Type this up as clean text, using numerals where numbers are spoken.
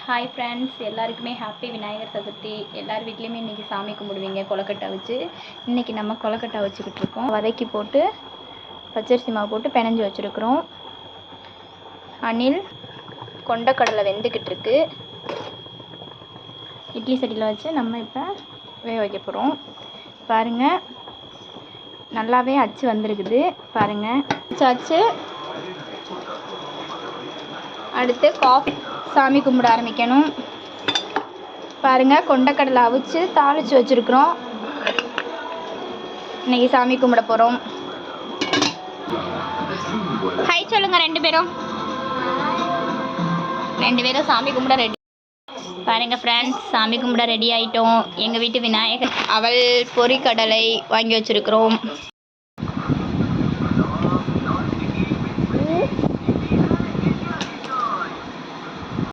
Hi friends, எல்லாருக்குமே happy Vinayagar Chaturthi. எல்லார் வீட்லேயுமே இன்றைக்கி சாமி கும்பிடுவீங்க கொலக்கட்டை வச்சு. இன்றைக்கி நம்ம கொலக்கட்டை வச்சுக்கிட்டு இருக்கோம். வதக்கி போட்டு பச்சரிசி மாவு போட்டு பிணைஞ்சி வச்சுருக்குறோம். அணில் கொண்டக்கடலை வெந்துக்கிட்டு இருக்கு. இட்லி சட்டியில் வச்சு நம்ம இப்போ வேக வைக்க போகிறோம். பாருங்கள், நல்லாவே அச்சு வந்திருக்குது. பாருங்கள், அச்சு. அடுத்து காஃபி சாமி கும்பிட ஆரம்பிக்கணும். பாருங்கள், கொண்டக்கடலை அவிச்சு தாளித்து வச்சுருக்குறோம். இன்றைக்கி சாமி கும்பிட போகிறோம். ஹை சொல்லுங்கள் ரெண்டு பேரும் சாமி கும்பிட ரெடி. பாருங்கள் ஃப்ரெண்ட்ஸ், சாமி கும்பிட ரெடி ஆகிட்டோம். எங்கள் வீட்டு விநாயகர் அவல் பொரிக்கடலை வாங்கி வச்சுருக்குறோம்.